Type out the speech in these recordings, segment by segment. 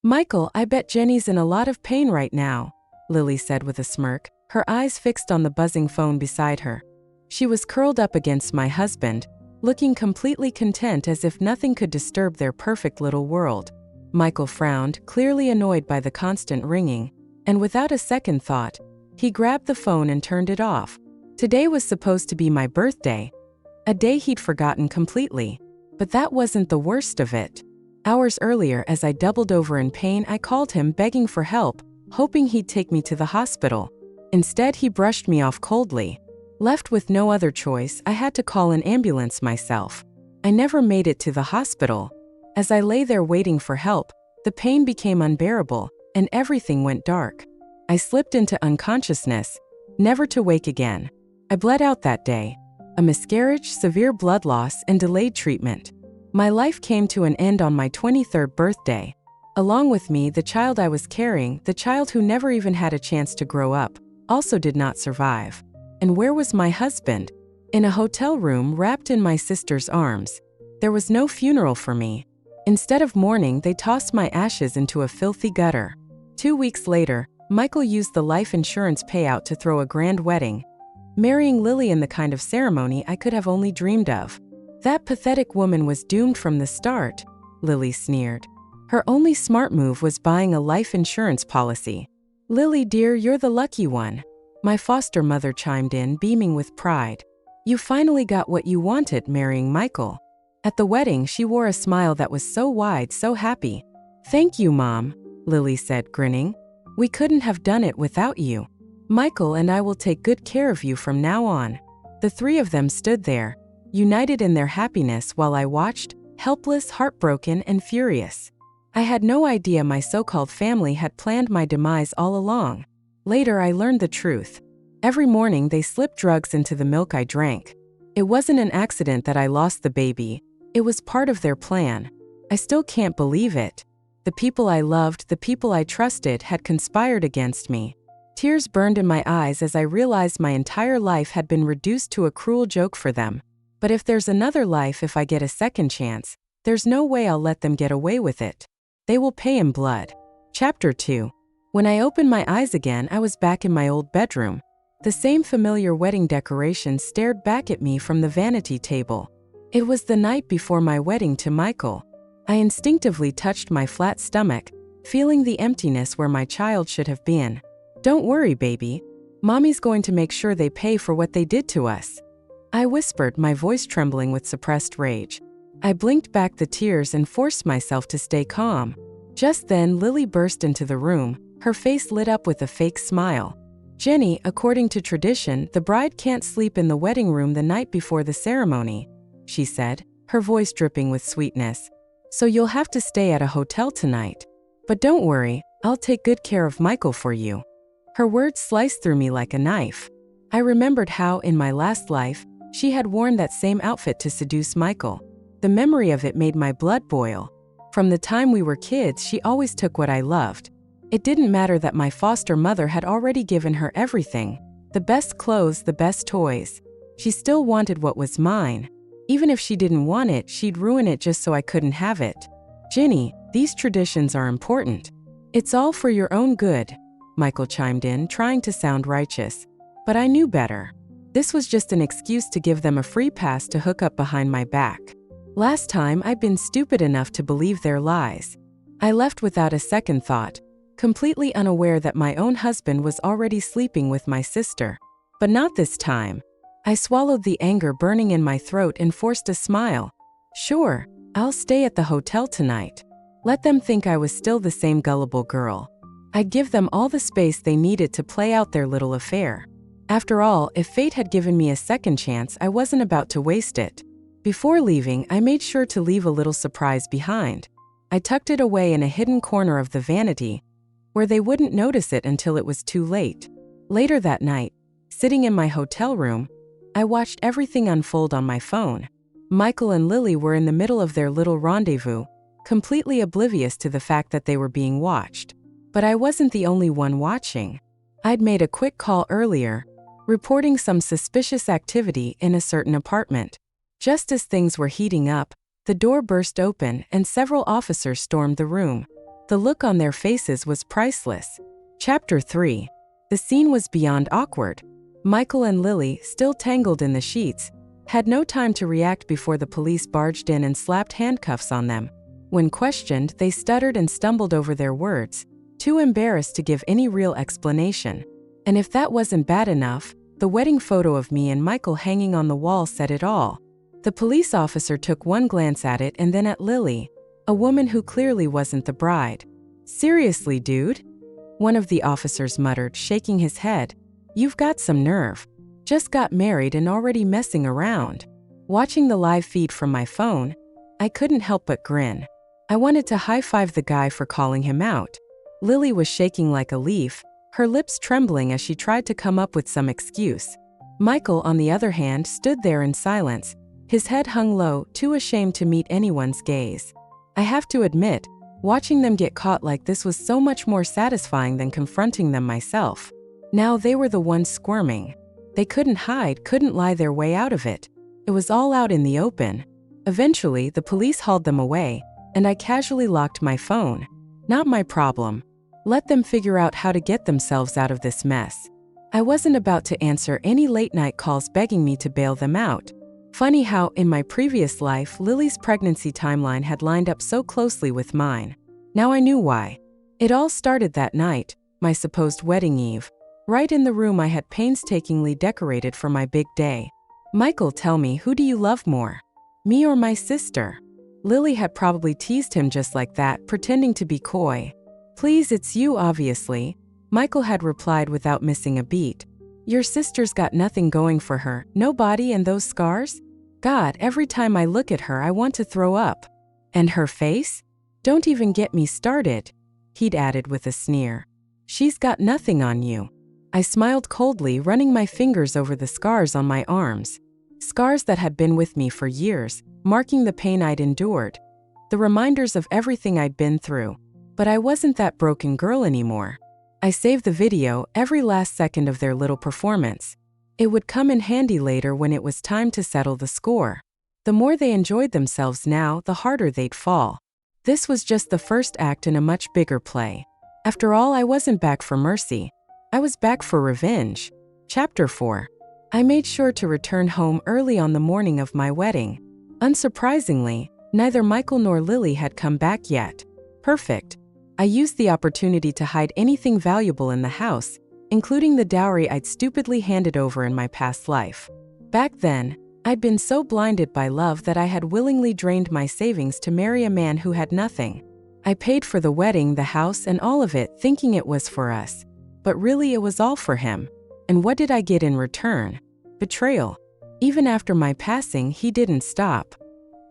"Michael, I bet Jenny's in a lot of pain right now," Lily said with a smirk, her eyes fixed on the buzzing phone beside her. She was curled up against my husband, looking completely content as if nothing could disturb their perfect little world. Michael frowned, clearly annoyed by the constant ringing, and without a second thought, he grabbed the phone and turned it off. Today was supposed to be my birthday, a day he'd forgotten completely. But that wasn't the worst of it. Hours earlier, as I doubled over in pain, I called him begging for help, hoping he'd take me to the hospital. Instead, he brushed me off coldly. Left with no other choice, I had to call an ambulance myself. I never made it to the hospital. As I lay there waiting for help, the pain became unbearable, and everything went dark. I slipped into unconsciousness, never to wake again. I bled out that day. A miscarriage, severe blood loss, and delayed treatment. My life came to an end on my 23rd birthday. Along with me, the child I was carrying, the child who never even had a chance to grow up, also did not survive. And where was my husband? In a hotel room wrapped in my sister's arms. There was no funeral for me. Instead of mourning, they tossed my ashes into a filthy gutter. 2 weeks later, Michael used the life insurance payout to throw a grand wedding, marrying Lily in the kind of ceremony I could have only dreamed of. That pathetic woman was doomed from the start, Lily sneered. Her only smart move was buying a life insurance policy. "Lily dear, you're the lucky one," my foster mother chimed in, beaming with pride. "You finally got what you wanted, marrying Michael." At the wedding, she wore a smile that was so wide, so happy. "Thank you, Mom," Lily said, grinning. "We couldn't have done it without you. Michael and I will take good care of you from now on." The three of them stood there, united in their happiness while I watched, helpless, heartbroken, and furious. I had no idea my so-called family had planned my demise all along. Later, I learned the truth. Every morning, they slipped drugs into the milk I drank. It wasn't an accident that I lost the baby. It was part of their plan. I still can't believe it. The people I loved, the people I trusted, had conspired against me. Tears burned in my eyes as I realized my entire life had been reduced to a cruel joke for them. But if there's another life, if I get a second chance, there's no way I'll let them get away with it. They will pay in blood. Chapter 2. When I opened my eyes again, I was back in my old bedroom. The same familiar wedding decorations stared back at me from the vanity table. It was the night before my wedding to Michael. I instinctively touched my flat stomach, feeling the emptiness where my child should have been. "Don't worry, baby. Mommy's going to make sure they pay for what they did to us," I whispered, my voice trembling with suppressed rage. I blinked back the tears and forced myself to stay calm. Just then, Lily burst into the room, her face lit up with a fake smile. "Jenny, according to tradition, the bride can't sleep in the wedding room the night before the ceremony," she said, her voice dripping with sweetness. "So you'll have to stay at a hotel tonight. But don't worry, I'll take good care of Michael for you." Her words sliced through me like a knife. I remembered how, in my last life, she had worn that same outfit to seduce Michael. The memory of it made my blood boil. From the time we were kids, she always took what I loved. It didn't matter that my foster mother had already given her everything. The best clothes, the best toys. She still wanted what was mine. Even if she didn't want it, she'd ruin it just so I couldn't have it. "Ginny, these traditions are important. It's all for your own good," Michael chimed in, trying to sound righteous. But I knew better. This was just an excuse to give them a free pass to hook up behind my back. Last time, I'd been stupid enough to believe their lies. I left without a second thought, completely unaware that my own husband was already sleeping with my sister. But not this time. I swallowed the anger burning in my throat and forced a smile. "Sure, I'll stay at the hotel tonight. Let them think I was still the same gullible girl. I'd give them all the space they needed to play out their little affair. After all, if fate had given me a second chance, I wasn't about to waste it." Before leaving, I made sure to leave a little surprise behind. I tucked it away in a hidden corner of the vanity, where they wouldn't notice it until it was too late. Later that night, sitting in my hotel room, I watched everything unfold on my phone. Michael and Lily were in the middle of their little rendezvous, completely oblivious to the fact that they were being watched. But I wasn't the only one watching. I'd made a quick call earlier, reporting some suspicious activity in a certain apartment. Just as things were heating up, the door burst open and several officers stormed the room. The look on their faces was priceless. Chapter 3. The scene was beyond awkward. Michael and Lily, still tangled in the sheets, had no time to react before the police barged in and slapped handcuffs on them. When questioned, they stuttered and stumbled over their words, too embarrassed to give any real explanation. And if that wasn't bad enough, the wedding photo of me and Michael hanging on the wall said it all. The police officer took one glance at it and then at Lily, a woman who clearly wasn't the bride. "Seriously, dude?" one of the officers muttered, shaking his head. "You've got some nerve. Just got married and already messing around." Watching the live feed from my phone, I couldn't help but grin. I wanted to high-five the guy for calling him out. Lily was shaking like a leaf, her lips trembling as she tried to come up with some excuse. Michael, on the other hand, stood there in silence, his head hung low, too ashamed to meet anyone's gaze. I have to admit, watching them get caught like this was so much more satisfying than confronting them myself. Now they were the ones squirming. They couldn't hide, couldn't lie their way out of it. It was all out in the open. Eventually, the police hauled them away, and I casually locked my phone. Not my problem. Let them figure out how to get themselves out of this mess. I wasn't about to answer any late-night calls begging me to bail them out. Funny how, in my previous life, Lily's pregnancy timeline had lined up so closely with mine. Now I knew why. It all started that night, my supposed wedding eve, right in the room I had painstakingly decorated for my big day. "Michael, tell me, who do you love more? Me or my sister?" Lily had probably teased him just like that, pretending to be coy. "Please, it's you, obviously," Michael had replied without missing a beat. "Your sister's got nothing going for her, no body and those scars? God, every time I look at her I want to throw up. And her face? Don't even get me started," he'd added with a sneer. "She's got nothing on you." I smiled coldly, running my fingers over the scars on my arms. Scars that had been with me for years, marking the pain I'd endured. The reminders of everything I'd been through. But I wasn't that broken girl anymore. I saved the video, every last second of their little performance. It would come in handy later when it was time to settle the score. The more they enjoyed themselves now, the harder they'd fall. This was just the first act in a much bigger play. After all, I wasn't back for mercy. I was back for revenge. Chapter 4. I made sure to return home early on the morning of my wedding. Unsurprisingly, neither Michael nor Lily had come back yet. Perfect. I used the opportunity to hide anything valuable in the house, including the dowry I'd stupidly handed over in my past life. Back then, I'd been so blinded by love that I had willingly drained my savings to marry a man who had nothing. I paid for the wedding, the house, and all of it, thinking it was for us. But really it was all for him. And what did I get in return? Betrayal. Even after my passing, he didn't stop.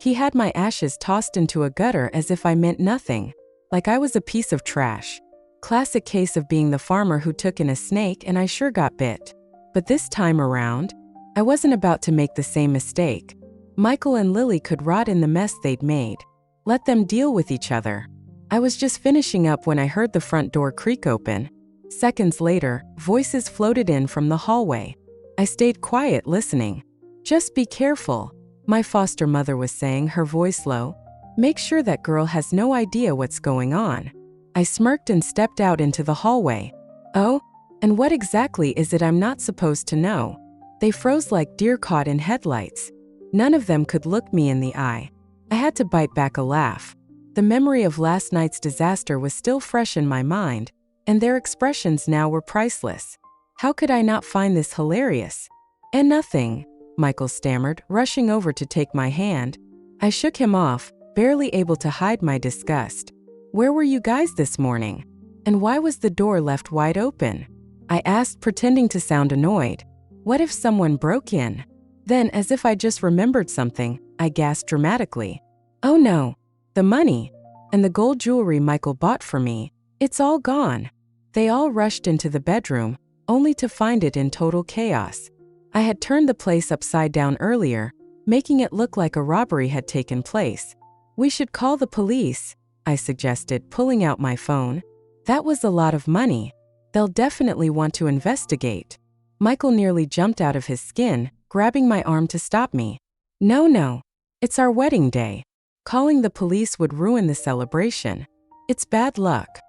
He had my ashes tossed into a gutter as if I meant nothing, like I was a piece of trash. Classic case of being the farmer who took in a snake and I sure got bit. But this time around, I wasn't about to make the same mistake. Michael and Lily could rot in the mess they'd made. Let them deal with each other. I was just finishing up when I heard the front door creak open. Seconds later, voices floated in from the hallway. I stayed quiet, listening. "Just be careful," my foster mother was saying, her voice low. "Make sure that girl has no idea what's going on." I smirked and stepped out into the hallway. "Oh? And what exactly is it I'm not supposed to know?" They froze like deer caught in headlights. None of them could look me in the eye. I had to bite back a laugh. The memory of last night's disaster was still fresh in my mind, and their expressions now were priceless. How could I not find this hilarious? "And nothing," Michael stammered, rushing over to take my hand. I shook him off, barely able to hide my disgust. "Where were you guys this morning? And why was the door left wide open?" I asked, pretending to sound annoyed. What if someone broke in? Then, as if I just remembered something, I gasped dramatically. "Oh no, the money and the gold jewelry Michael bought for me, it's all gone." They all rushed into the bedroom, only to find it in total chaos. I had turned the place upside down earlier, making it look like a robbery had taken place. "We should call the police," I suggested, pulling out my phone. "That was a lot of money. They'll definitely want to investigate." Michael nearly jumped out of his skin, grabbing my arm to stop me. "No, it's our wedding day. Calling the police would ruin the celebration. It's bad luck."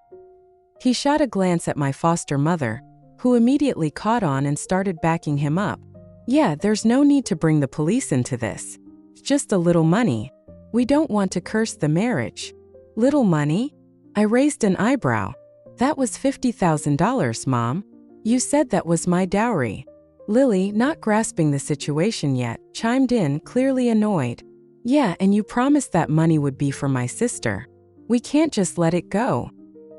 He shot a glance at my foster mother, who immediately caught on and started backing him up. "Yeah, there's no need to bring the police into this. It's just a little money. We don't want to curse the marriage." "Little money?" I raised an eyebrow. "That was $50,000, Mom. You said that was my dowry." Lily, not grasping the situation yet, chimed in, clearly annoyed. "Yeah, and you promised that money would be for my sister. We can't just let it go."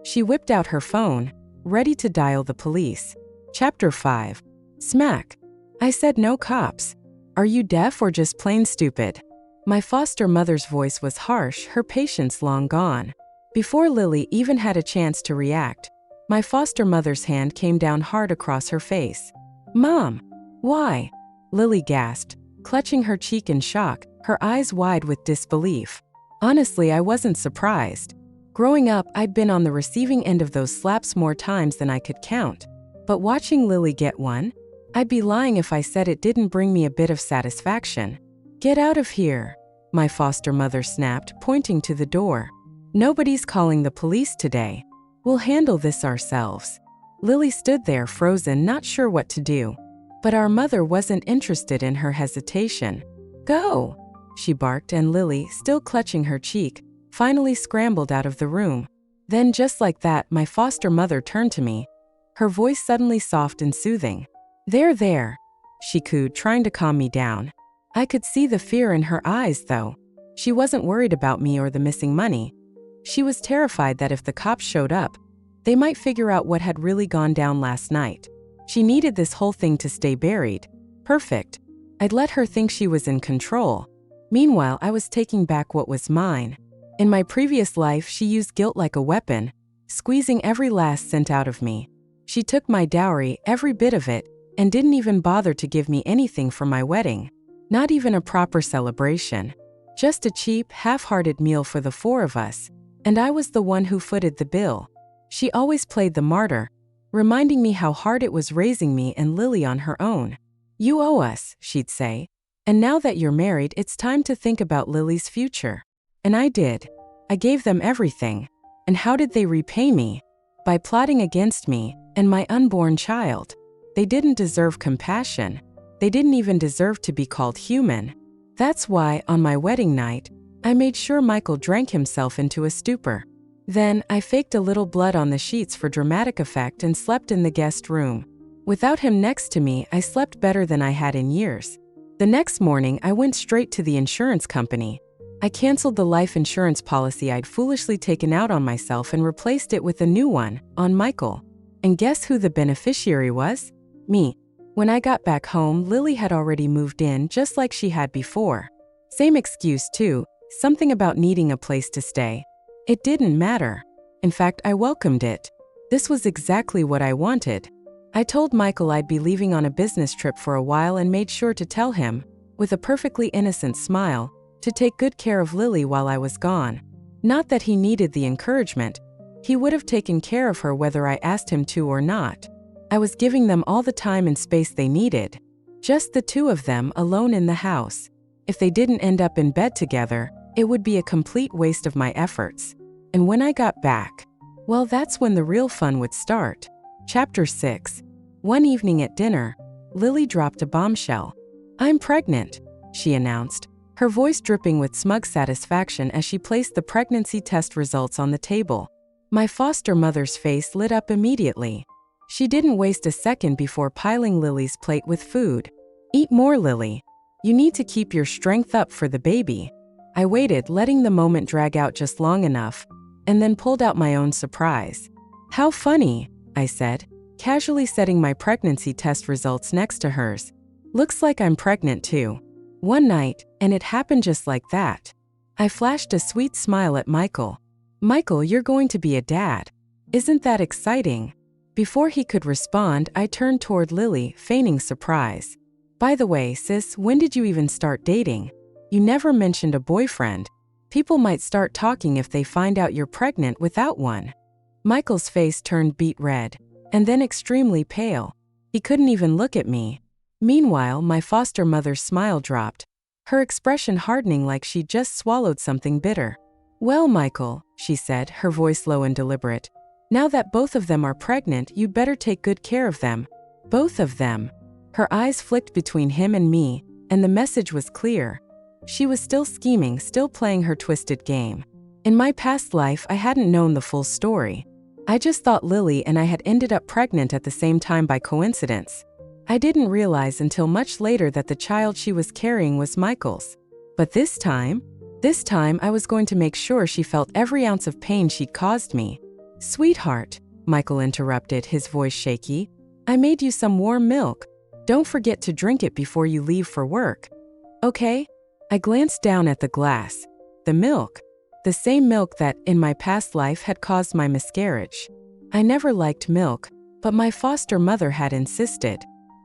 She whipped out her phone, ready to dial the police. Chapter 5. Smack. I said no cops. Are you deaf or just plain stupid? My foster mother's voice was harsh, her patience long gone. Before Lily even had a chance to react, my foster mother's hand came down hard across her face. "Mom, why?" Lily gasped, clutching her cheek in shock, her eyes wide with disbelief. Honestly, I wasn't surprised. Growing up, I'd been on the receiving end of those slaps more times than I could count. But watching Lily get one, I'd be lying if I said it didn't bring me a bit of satisfaction. "Get out of here," my foster mother snapped, pointing to the door. "Nobody's calling the police today. We'll handle this ourselves." Lily stood there frozen, not sure what to do. But our mother wasn't interested in her hesitation. "Go," she barked, and Lily, still clutching her cheek, finally scrambled out of the room. Then just like that, my foster mother turned to me, her voice suddenly soft and soothing. There, she cooed, trying to calm me down. I could see the fear in her eyes, though. She wasn't worried about me or the missing money. She was terrified that if the cops showed up, they might figure out what had really gone down last night. She needed this whole thing to stay buried. Perfect. I'd let her think she was in control. Meanwhile, I was taking back what was mine. In my previous life, she used guilt like a weapon, squeezing every last cent out of me. She took my dowry, every bit of it, and didn't even bother to give me anything for my wedding. Not even a proper celebration. Just a cheap, half-hearted meal for the four of us, and I was the one who footed the bill. She always played the martyr, reminding me how hard it was raising me and Lily on her own. "You owe us," she'd say. "And now that you're married, it's time to think about Lily's future." And I did. I gave them everything. And how did they repay me? By plotting against me and my unborn child. They didn't deserve compassion. They didn't even deserve to be called human. That's why, on my wedding night, I made sure Michael drank himself into a stupor. Then, I faked a little blood on the sheets for dramatic effect and slept in the guest room. Without him next to me, I slept better than I had in years. The next morning, I went straight to the insurance company. I canceled the life insurance policy I'd foolishly taken out on myself and replaced it with a new one, on Michael. And guess who the beneficiary was? Me. When I got back home, Lily had already moved in, just like she had before. Same excuse too, something about needing a place to stay. It didn't matter. In fact, I welcomed it. This was exactly what I wanted. I told Michael I'd be leaving on a business trip for a while and made sure to tell him, with a perfectly innocent smile, to take good care of Lily while I was gone. Not that he needed the encouragement. He would have taken care of her whether I asked him to or not. I was giving them all the time and space they needed. Just the two of them alone in the house. If they didn't end up in bed together, it would be a complete waste of my efforts. And when I got back, well, that's when the real fun would start. Chapter 6. One evening at dinner, Lily dropped a bombshell. "I'm pregnant," she announced, her voice dripping with smug satisfaction as she placed the pregnancy test results on the table. My foster mother's face lit up immediately. She didn't waste a second before piling Lily's plate with food. "Eat more, Lily. You need to keep your strength up for the baby." I waited, letting the moment drag out just long enough, and then pulled out my own surprise. "How funny," I said, casually setting my pregnancy test results next to hers. "Looks like I'm pregnant too." One night, and it happened just like that. I flashed a sweet smile at Michael. "Michael, you're going to be a dad. Isn't that exciting?" Before he could respond, I turned toward Lily, feigning surprise. "By the way, sis, when did you even start dating? You never mentioned a boyfriend. People might start talking if they find out you're pregnant without one." Michael's face turned beet red, and then extremely pale. He couldn't even look at me. Meanwhile, my foster mother's smile dropped, her expression hardening like she'd just swallowed something bitter. "Well, Michael, she said, her voice low and deliberate. Now that both of them are pregnant, you'd better take good care of them. Both of them. Her eyes flicked between him and me, and the message was clear. She was still scheming, still playing her twisted game. In my past life, I hadn't known the full story. I just thought Lily and I had ended up pregnant at the same time by coincidence. I didn't realize until much later that the child she was carrying was Michael's. But this time I was going to make sure she felt every ounce of pain she'd caused me. Sweetheart, Michael interrupted, his voice shaky. I made you some warm milk. Don't forget to drink it before you leave for work. Okay? I glanced down at the glass. The milk. The same milk that, in my past life, had caused my miscarriage. I never liked milk, but my foster mother had insisted.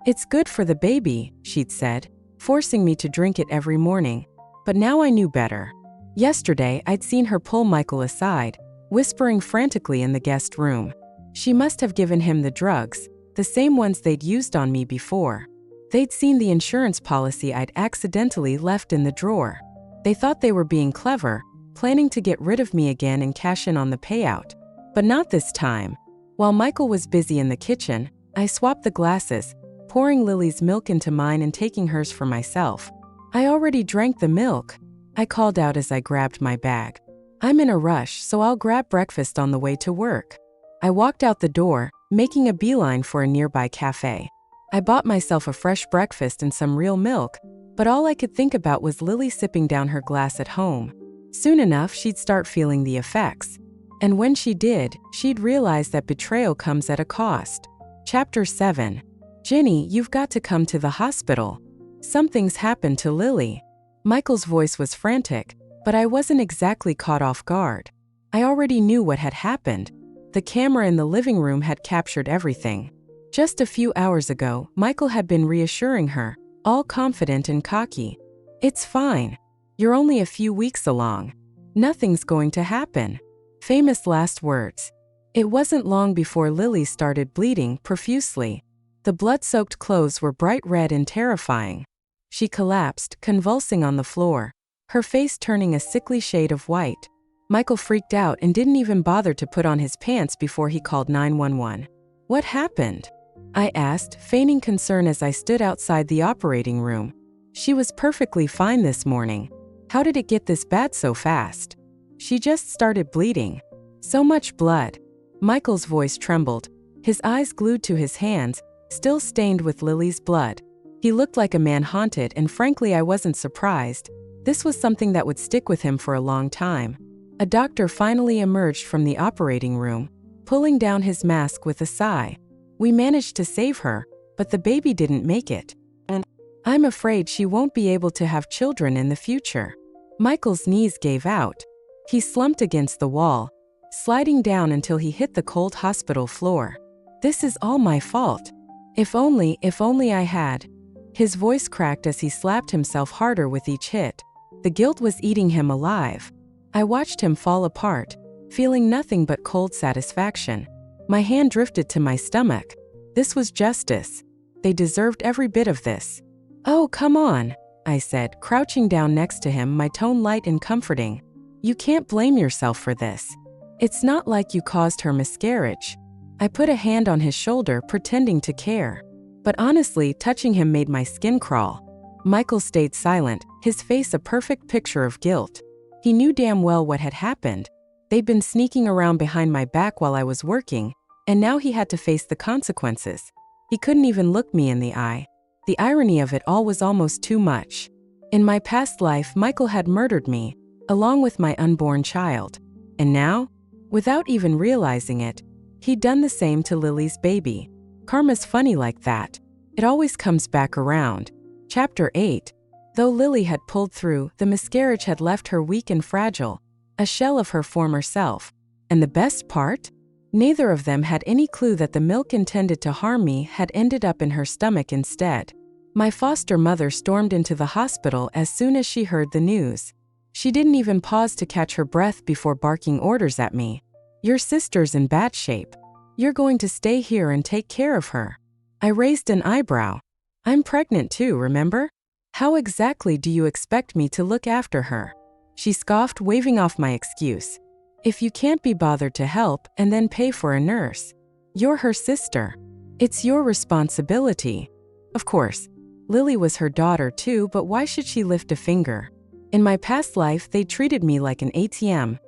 It's good for the baby, she'd said, forcing me to drink it every morning. But now I knew better. Yesterday, I'd seen her pull Michael aside, whispering frantically in the guest room. She must have given him the drugs, the same ones they'd used on me before. They'd seen the insurance policy I'd accidentally left in the drawer. They thought they were being clever, planning to get rid of me again and cash in on the payout. But not this time. While Michael was busy in the kitchen, I swapped the glasses, pouring Lily's milk into mine and taking hers for myself. I already drank the milk, I called out as I grabbed my bag. I'm in a rush, so I'll grab breakfast on the way to work. I walked out the door, making a beeline for a nearby cafe. I bought myself a fresh breakfast and some real milk, but all I could think about was Lily sipping down her glass at home. Soon enough, she'd start feeling the effects. And when she did, she'd realize that betrayal comes at a cost. Chapter 7. Ginny, you've got to come to the hospital. Something's happened to Lily. Michael's voice was frantic, but I wasn't exactly caught off guard. I already knew what had happened. The camera in the living room had captured everything. Just a few hours ago, Michael had been reassuring her, all confident and cocky. It's fine. You're only a few weeks along. Nothing's going to happen. Famous last words. It wasn't long before Lily started bleeding profusely. The blood-soaked clothes were bright red and terrifying. She collapsed, convulsing on the floor, her face turning a sickly shade of white. Michael freaked out and didn't even bother to put on his pants before he called 911. What happened? I asked, feigning concern as I stood outside the operating room. She was perfectly fine this morning. How did it get this bad so fast? She just started bleeding. So much blood. Michael's voice trembled, his eyes glued to his hands, still stained with Lily's blood. He looked like a man haunted, and frankly, I wasn't surprised. This was something that would stick with him for a long time. A doctor finally emerged from the operating room, pulling down his mask with a sigh. We managed to save her, but the baby didn't make it. And I'm afraid she won't be able to have children in the future. Michael's knees gave out. He slumped against the wall, sliding down until he hit the cold hospital floor. This is all my fault. If only I had. His voice cracked as he slapped himself harder with each hit. The guilt was eating him alive. I watched him fall apart, feeling nothing but cold satisfaction. My hand drifted to my stomach. This was justice. They deserved every bit of this. Oh, come on, I said, crouching down next to him, my tone light and comforting. You can't blame yourself for this. It's not like you caused her miscarriage. I put a hand on his shoulder, pretending to care. But honestly, touching him made my skin crawl. Michael stayed silent, his face a perfect picture of guilt. He knew damn well what had happened. They'd been sneaking around behind my back while I was working, and now he had to face the consequences. He couldn't even look me in the eye. The irony of it all was almost too much. In my past life, Michael had murdered me, along with my unborn child. And now, without even realizing it, he'd done the same to Lily's baby. Karma's funny like that. It always comes back around. Chapter 8. Though Lily had pulled through, the miscarriage had left her weak and fragile, a shell of her former self. And the best part? Neither of them had any clue that the milk intended to harm me had ended up in her stomach instead. My foster mother stormed into the hospital as soon as she heard the news. She didn't even pause to catch her breath before barking orders at me. Your sister's in bad shape. You're going to stay here and take care of her. I raised an eyebrow. I'm pregnant too, remember? How exactly do you expect me to look after her? She scoffed, waving off my excuse. If you can't be bothered to help and then pay for a nurse, you're her sister. It's your responsibility. Of course, Lily was her daughter too, but why should she lift a finger? In my past life, they treated me like an ATM,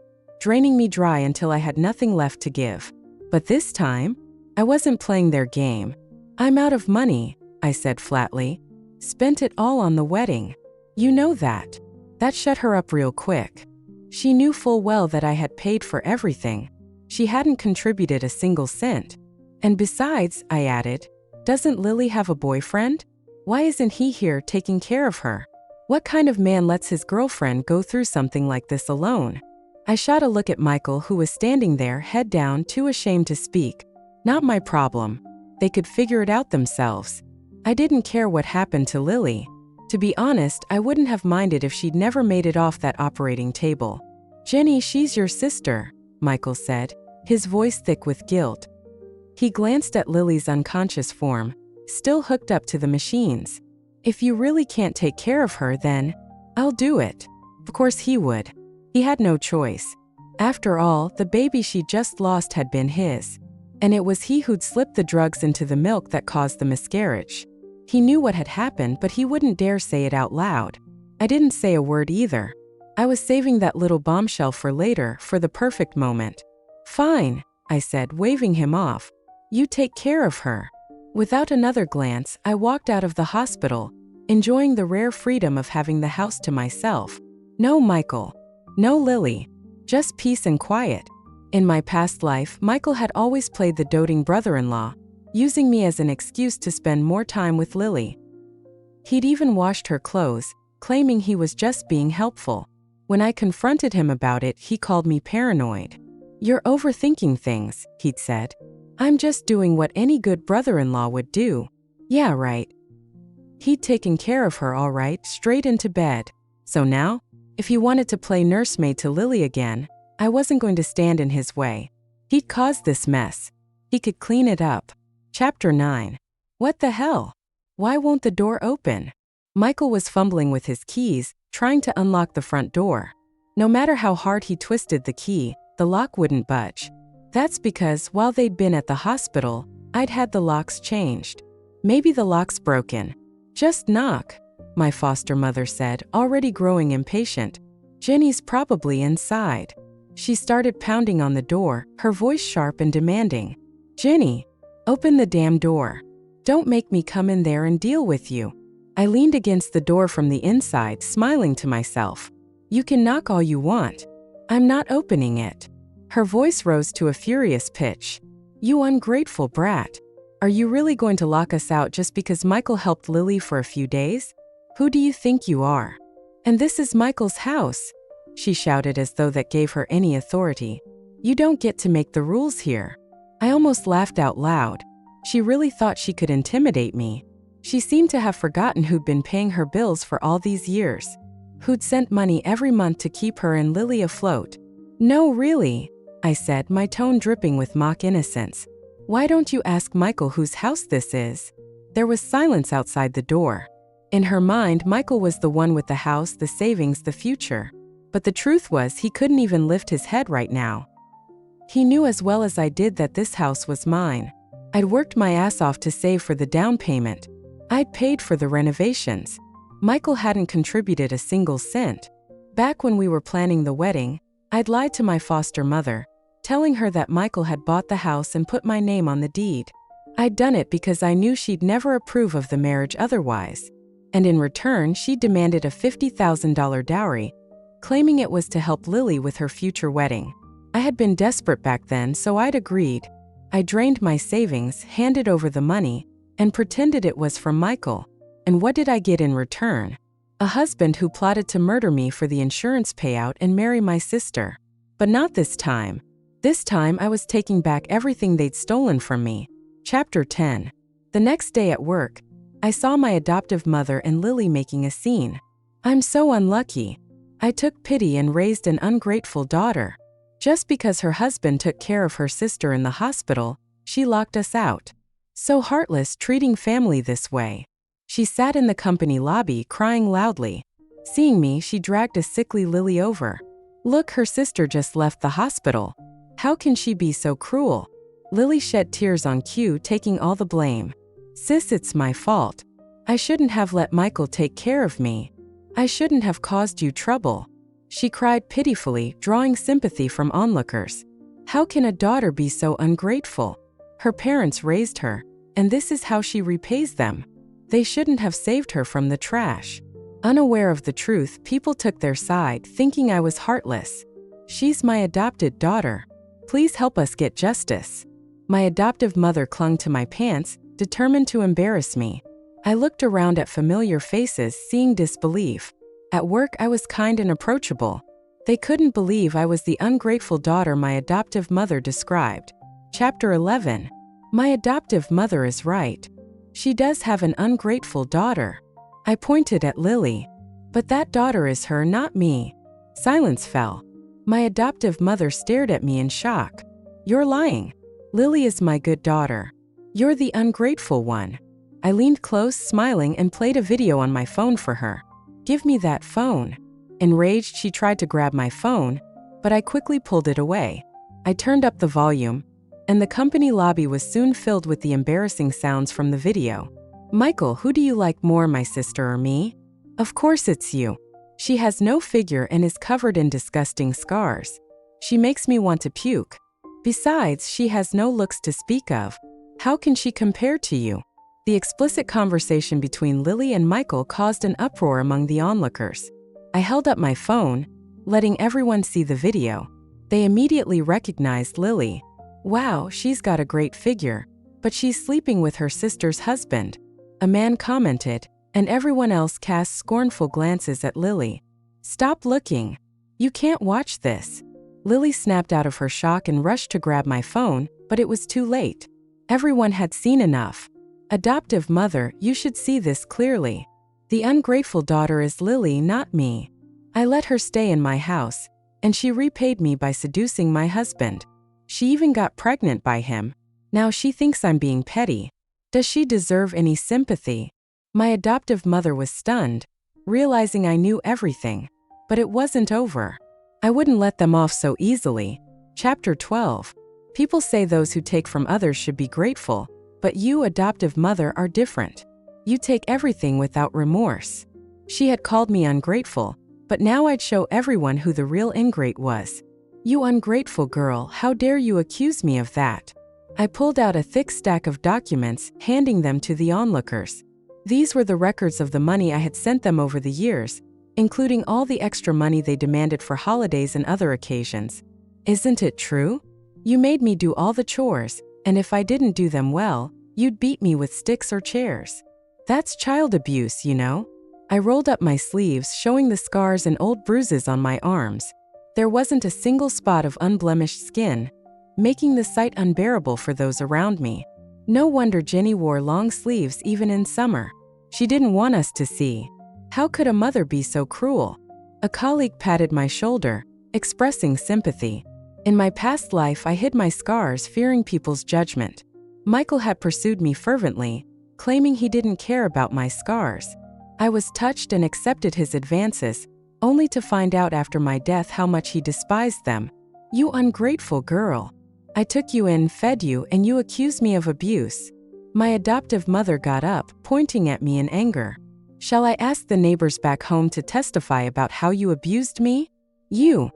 draining me dry until I had nothing left to give. But this time, I wasn't playing their game. I'm out of money, I said flatly. Spent it all on the wedding. You know that. That shut her up real quick. She knew full well that I had paid for everything. She hadn't contributed a single cent. And besides, I added, doesn't Lily have a boyfriend? Why isn't he here taking care of her? What kind of man lets his girlfriend go through something like this alone? I shot a look at Michael, who was standing there, head down, too ashamed to speak. Not my problem. They could figure it out themselves. I didn't care what happened to Lily. To be honest, I wouldn't have minded if she'd never made it off that operating table. Jenny, she's your sister, Michael said, his voice thick with guilt. He glanced at Lily's unconscious form, still hooked up to the machines. If you really can't take care of her, then I'll do it. Of course he would. He had no choice. After all, the baby she just lost had been his. And it was he who'd slipped the drugs into the milk that caused the miscarriage. He knew what had happened, but he wouldn't dare say it out loud. I didn't say a word either. I was saving that little bombshell for later, for the perfect moment. Fine, I said, waving him off. You take care of her. Without another glance, I walked out of the hospital, enjoying the rare freedom of having the house to myself. No Michael. No Lily. Just peace and quiet. In my past life, Michael had always played the doting brother-in-law, using me as an excuse to spend more time with Lily. He'd even washed her clothes, claiming he was just being helpful. When I confronted him about it, he called me paranoid. You're overthinking things, he'd said. I'm just doing what any good brother-in-law would do. Yeah, right. He'd taken care of her all right, straight into bed. So now, if he wanted to play nursemaid to Lily again, I wasn't going to stand in his way. He'd caused this mess. He could clean it up. Chapter 9. What the hell? Why won't the door open? Michael was fumbling with his keys, trying to unlock the front door. No matter how hard he twisted the key, the lock wouldn't budge. That's because while they'd been at the hospital, I'd had the locks changed. Maybe the lock's broken. Just knock, my foster mother said, already growing impatient. Jenny's probably inside. She started pounding on the door, her voice sharp and demanding. Jenny, open the damn door. Don't make me come in there and deal with you. I leaned against the door from the inside, smiling to myself. You can knock all you want. I'm not opening it. Her voice rose to a furious pitch. You ungrateful brat. Are you really going to lock us out just because Michael helped Lily for a few days? Who do you think you are? And this is Michael's house, she shouted as though that gave her any authority. You don't get to make the rules here. I almost laughed out loud. She really thought she could intimidate me. She seemed to have forgotten who'd been paying her bills for all these years, who'd sent money every month to keep her and Lily afloat. No, really, I said, my tone dripping with mock innocence. Why don't you ask Michael whose house this is? There was silence outside the door. In her mind, Michael was the one with the house, the savings, the future. But the truth was, he couldn't even lift his head right now. He knew as well as I did that this house was mine. I'd worked my ass off to save for the down payment. I'd paid for the renovations. Michael hadn't contributed a single cent. Back when we were planning the wedding, I'd lied to my foster mother, telling her that Michael had bought the house and put my name on the deed. I'd done it because I knew she'd never approve of the marriage otherwise. And in return, she demanded a $50,000 dowry, claiming it was to help Lily with her future wedding. I had been desperate back then, so I'd agreed. I drained my savings, handed over the money, and pretended it was from Michael. And what did I get in return? A husband who plotted to murder me for the insurance payout and marry my sister. But not this time. This time I was taking back everything they'd stolen from me. Chapter 10. The next day at work, I saw my adoptive mother and Lily making a scene. I'm so unlucky. I took pity and raised an ungrateful daughter. Just because her husband took care of her sister in the hospital, she locked us out. So heartless, treating family this way. She sat in the company lobby, crying loudly. Seeing me, she dragged a sickly Lily over. Look, her sister just left the hospital. How can she be so cruel? Lily shed tears on cue, taking all the blame. Sis, it's my fault. I shouldn't have let Michael take care of me. I shouldn't have caused you trouble. She cried pitifully, drawing sympathy from onlookers. How can a daughter be so ungrateful? Her parents raised her, and this is how she repays them. They shouldn't have saved her from the trash. Unaware of the truth, people took their side, thinking I was heartless. She's my adopted daughter. Please help us get justice. My adoptive mother clung to my pants, determined to embarrass me. I looked around at familiar faces, seeing disbelief. At work, I was kind and approachable. They couldn't believe I was the ungrateful daughter my adoptive mother described. Chapter 11. My adoptive mother is right. She does have an ungrateful daughter. I pointed at Lily. But that daughter is her, not me. Silence fell. My adoptive mother stared at me in shock. You're lying. Lily is my good daughter. You're the ungrateful one. I leaned close, smiling, and played a video on my phone for her. Give me that phone. Enraged, she tried to grab my phone, but I quickly pulled it away. I turned up the volume, and the company lobby was soon filled with the embarrassing sounds from the video. Michael, who do you like more, my sister or me? Of course it's you. She has no figure and is covered in disgusting scars. She makes me want to puke. Besides, she has no looks to speak of. How can she compare to you? The explicit conversation between Lily and Michael caused an uproar among the onlookers. I held up my phone, letting everyone see the video. They immediately recognized Lily. Wow, she's got a great figure, but she's sleeping with her sister's husband. A man commented, and everyone else cast scornful glances at Lily. Stop looking. You can't watch this. Lily snapped out of her shock and rushed to grab my phone, but it was too late. Everyone had seen enough. Adoptive mother, you should see this clearly. The ungrateful daughter is Lily, not me. I let her stay in my house, and she repaid me by seducing my husband. She even got pregnant by him. Now she thinks I'm being petty. Does she deserve any sympathy? My adoptive mother was stunned, realizing I knew everything. But it wasn't over. I wouldn't let them off so easily. Chapter 12. People say those who take from others should be grateful, but you, adoptive mother, are different. You take everything without remorse. She had called me ungrateful, but now I'd show everyone who the real ingrate was. You ungrateful girl, how dare you accuse me of that? I pulled out a thick stack of documents, handing them to the onlookers. These were the records of the money I had sent them over the years, including all the extra money they demanded for holidays and other occasions. Isn't it true? You made me do all the chores, and if I didn't do them well, you'd beat me with sticks or chairs. That's child abuse, you know? I rolled up my sleeves, showing the scars and old bruises on my arms. There wasn't a single spot of unblemished skin, making the sight unbearable for those around me. No wonder Jenny wore long sleeves even in summer. She didn't want us to see. How could a mother be so cruel? A colleague patted my shoulder, expressing sympathy. In my past life, I hid my scars, fearing people's judgment. Michael had pursued me fervently, claiming he didn't care about my scars. I was touched and accepted his advances, only to find out after my death how much he despised them. You ungrateful girl. I took you in, fed you, and you accused me of abuse. My adoptive mother got up, pointing at me in anger. Shall I ask the neighbors back home to testify about how you abused me? You.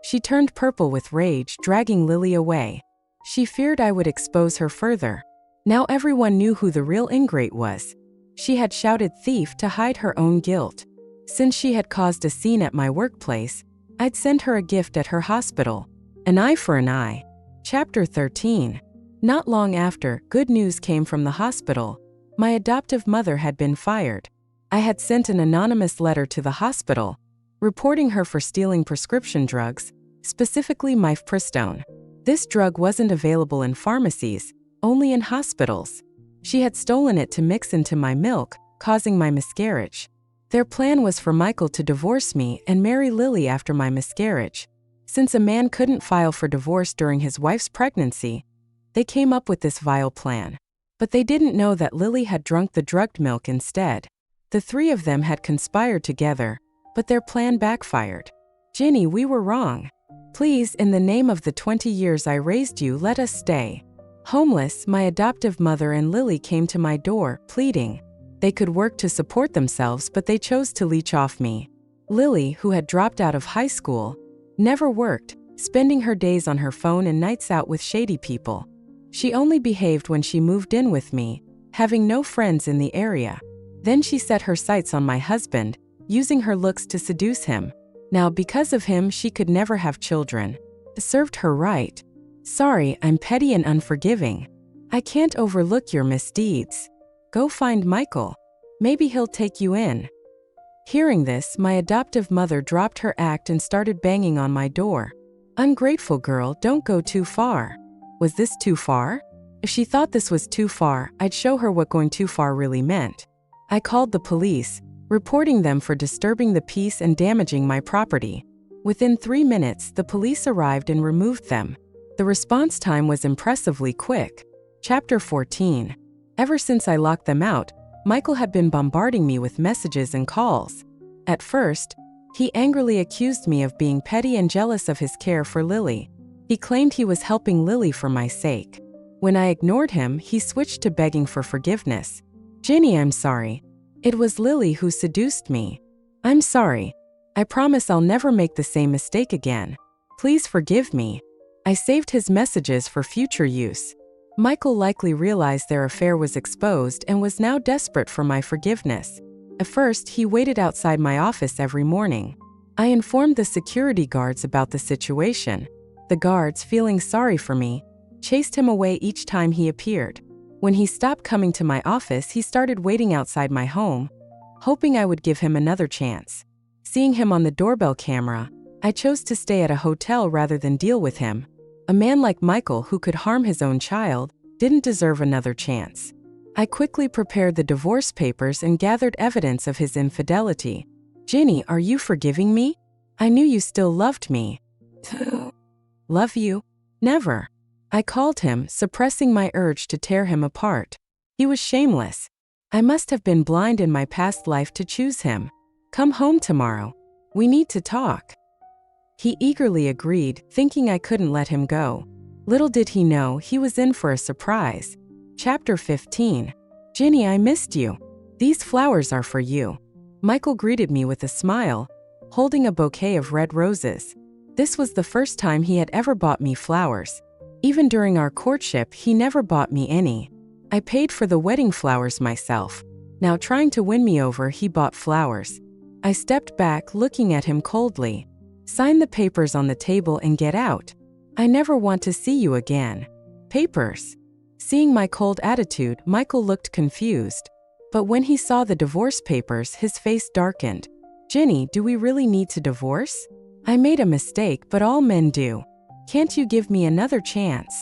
She turned purple with rage, dragging Lily away. She feared I would expose her further. Now everyone knew who the real ingrate was. She had shouted thief to hide her own guilt. Since she had caused a scene at my workplace, I'd send her a gift at her hospital. An eye for an eye. Chapter 13. Not long after, good news came from the hospital. My adoptive mother had been fired. I had sent an anonymous letter to the hospital, reporting her for stealing prescription drugs, specifically mifepristone. This drug wasn't available in pharmacies, only in hospitals. She had stolen it to mix into my milk, causing my miscarriage. Their plan was for Michael to divorce me and marry Lily after my miscarriage. Since a man couldn't file for divorce during his wife's pregnancy, they came up with this vile plan. But they didn't know that Lily had drunk the drugged milk instead. The three of them had conspired together, but their plan backfired. Ginny, we were wrong. Please, in the name of the 20 years I raised you, let us stay. Homeless, my adoptive mother and Lily came to my door, pleading. They could work to support themselves, but they chose to leech off me. Lily, who had dropped out of high school, never worked, spending her days on her phone and nights out with shady people. She only behaved when she moved in with me, having no friends in the area. Then she set her sights on my husband, using her looks to seduce him. Now, because of him, she could never have children. It served her right. Sorry, I'm petty and unforgiving. I can't overlook your misdeeds. Go find Michael. Maybe he'll take you in. Hearing this, my adoptive mother dropped her act and started banging on my door. Ungrateful girl, don't go too far. Was this too far? If she thought this was too far, I'd show her what going too far really meant. I called the police, reporting them for disturbing the peace and damaging my property. Within 3 minutes, the police arrived and removed them. The response time was impressively quick. Chapter 14. Ever since I locked them out, Michael had been bombarding me with messages and calls. At first, he angrily accused me of being petty and jealous of his care for Lily. He claimed he was helping Lily for my sake. When I ignored him, he switched to begging for forgiveness. Ginny, I'm sorry. It was Lily who seduced me. I'm sorry. I promise I'll never make the same mistake again. Please forgive me. I saved his messages for future use. Michael likely realized their affair was exposed and was now desperate for my forgiveness. At first, he waited outside my office every morning. I informed the security guards about the situation. The guards, feeling sorry for me, chased him away each time he appeared. When he stopped coming to my office, he started waiting outside my home, hoping I would give him another chance. Seeing him on the doorbell camera, I chose to stay at a hotel rather than deal with him. A man like Michael, who could harm his own child, didn't deserve another chance. I quickly prepared the divorce papers and gathered evidence of his infidelity. Ginny, are you forgiving me? I knew you still loved me. Love you? Never. I called him, suppressing my urge to tear him apart. He was shameless. I must have been blind in my past life to choose him. Come home tomorrow. We need to talk. He eagerly agreed, thinking I couldn't let him go. Little did he know he was in for a surprise. Chapter 15. Ginny, I missed you. These flowers are for you. Michael greeted me with a smile, holding a bouquet of red roses. This was the first time he had ever bought me flowers. Even during our courtship, he never bought me any. I paid for the wedding flowers myself. Now, trying to win me over, he bought flowers. I stepped back, looking at him coldly. Sign the papers on the table and get out. I never want to see you again. Papers. Seeing my cold attitude, Michael looked confused. But when he saw the divorce papers, his face darkened. Ginny, do we really need to divorce? I made a mistake, but all men do. Can't you give me another chance?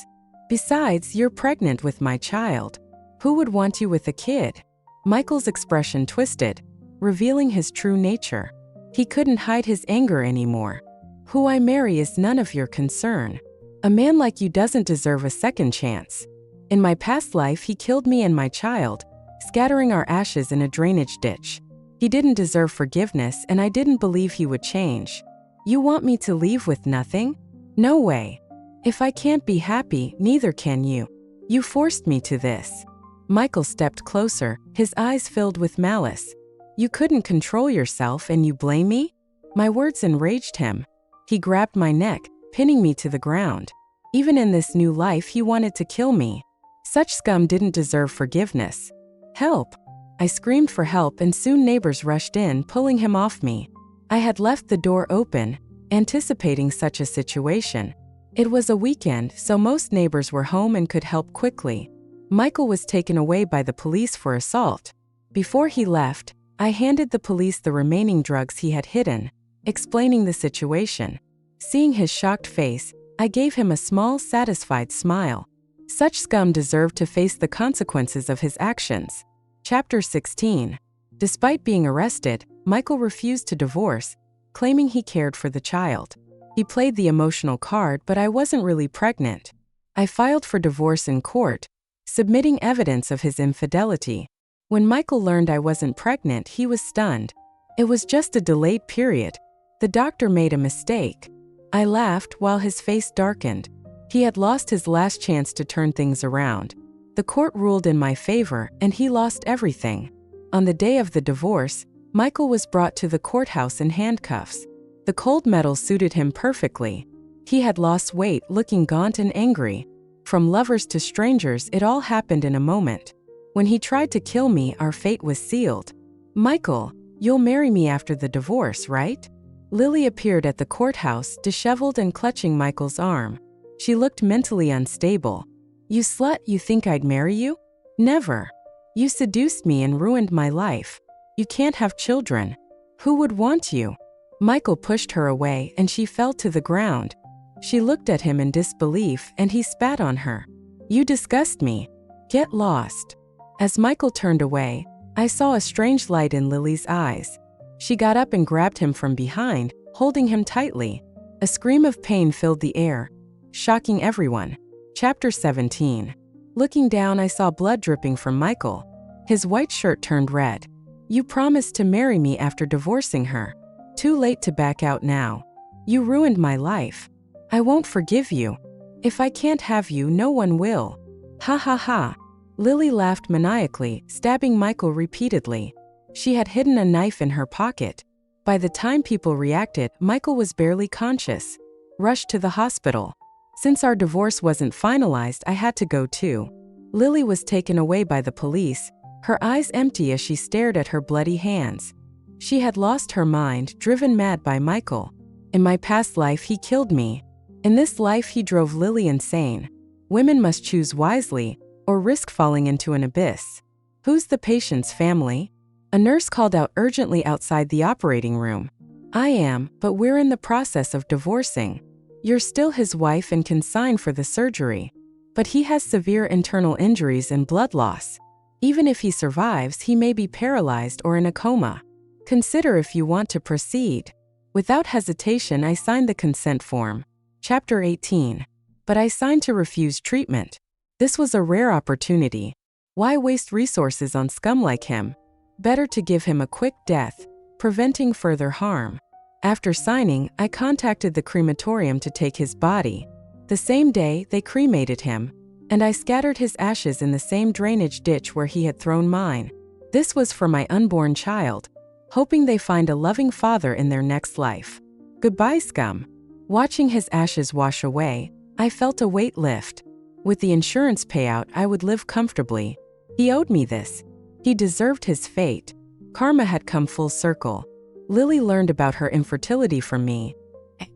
Besides, you're pregnant with my child. Who would want you with a kid? Michael's expression twisted, revealing his true nature. He couldn't hide his anger anymore. Who I marry is none of your concern. A man like you doesn't deserve a second chance. In my past life, he killed me and my child, scattering our ashes in a drainage ditch. He didn't deserve forgiveness, and I didn't believe he would change. You want me to leave with nothing? No way. If I can't be happy, neither can you. You forced me to this. Michael stepped closer, his eyes filled with malice. You couldn't control yourself and you blame me? My words enraged him. He grabbed my neck, pinning me to the ground. Even in this new life, he wanted to kill me. Such scum didn't deserve forgiveness. Help! I screamed for help, and soon neighbors rushed in, pulling him off me. I had left the door open, anticipating such a situation. It was a weekend, so most neighbors were home and could help quickly. Michael was taken away by the police for assault. Before he left, I handed the police the remaining drugs he had hidden, explaining the situation. Seeing his shocked face, I gave him a small, satisfied smile. Such scum deserved to face the consequences of his actions. Chapter 16. Despite being arrested, Michael refused to divorce, claiming he cared for the child. He played the emotional card, but I wasn't really pregnant. I filed for divorce in court, submitting evidence of his infidelity. When Michael learned I wasn't pregnant, he was stunned. It was just a delayed period. The doctor made a mistake. I laughed while his face darkened. He had lost his last chance to turn things around. The court ruled in my favor, and he lost everything. On the day of the divorce, Michael was brought to the courthouse in handcuffs. The cold metal suited him perfectly. He had lost weight, looking gaunt and angry. From lovers to strangers, it all happened in a moment. When he tried to kill me, our fate was sealed. "Michael, you'll marry me after the divorce, right?" Lily appeared at the courthouse, disheveled and clutching Michael's arm. She looked mentally unstable. "You slut, you think I'd marry you? Never. You seduced me and ruined my life. You can't have children. Who would want you?" Michael pushed her away and she fell to the ground. She looked at him in disbelief and he spat on her. "You disgust me. Get lost." As Michael turned away, I saw a strange light in Lily's eyes. She got up and grabbed him from behind, holding him tightly. A scream of pain filled the air, shocking everyone. Chapter 17. Looking down, I saw blood dripping from Michael. His white shirt turned red. "You promised to marry me after divorcing her. Too late to back out now. You ruined my life. I won't forgive you. If I can't have you, no one will. Ha ha ha." Lily laughed maniacally, stabbing Michael repeatedly. She had hidden a knife in her pocket. By the time people reacted, Michael was barely conscious. Rushed to the hospital. Since our divorce wasn't finalized, I had to go too. Lily was taken away by the police, her eyes empty as she stared at her bloody hands. She had lost her mind, driven mad by Michael. In my past life, he killed me. In this life, he drove Lily insane. Women must choose wisely, or risk falling into an abyss. "Who's the patient's family?" A nurse called out urgently outside the operating room. "I am, but we're in the process of divorcing. You're still his wife and can sign for the surgery. But he has severe internal injuries and blood loss. Even if he survives, he may be paralyzed or in a coma. Consider if you want to proceed." Without hesitation, I signed the consent form. Chapter 18. But I signed to refuse treatment. This was a rare opportunity. Why waste resources on scum like him? Better to give him a quick death, preventing further harm. After signing, I contacted the crematorium to take his body. The same day, they cremated him, and I scattered his ashes in the same drainage ditch where he had thrown mine. This was for my unborn child, hoping they find a loving father in their next life. Goodbye, scum. Watching his ashes wash away, I felt a weight lift. With the insurance payout, I would live comfortably. He owed me this. He deserved his fate. Karma had come full circle. Lily learned about her infertility from me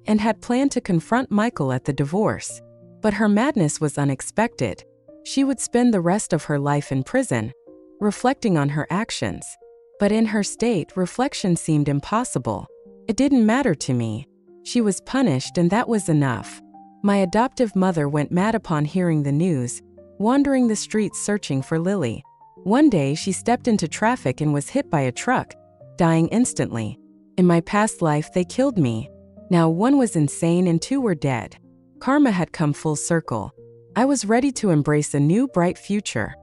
and had planned to confront Michael at the divorce. But her madness was unexpected. She would spend the rest of her life in prison, reflecting on her actions. But in her state, reflection seemed impossible. It didn't matter to me. She was punished, and that was enough. My adoptive mother went mad upon hearing the news, wandering the streets searching for Lily. One day, she stepped into traffic and was hit by a truck, dying instantly. In my past life, they killed me. Now one was insane and two were dead. Karma had come full circle. I was ready to embrace a new bright future.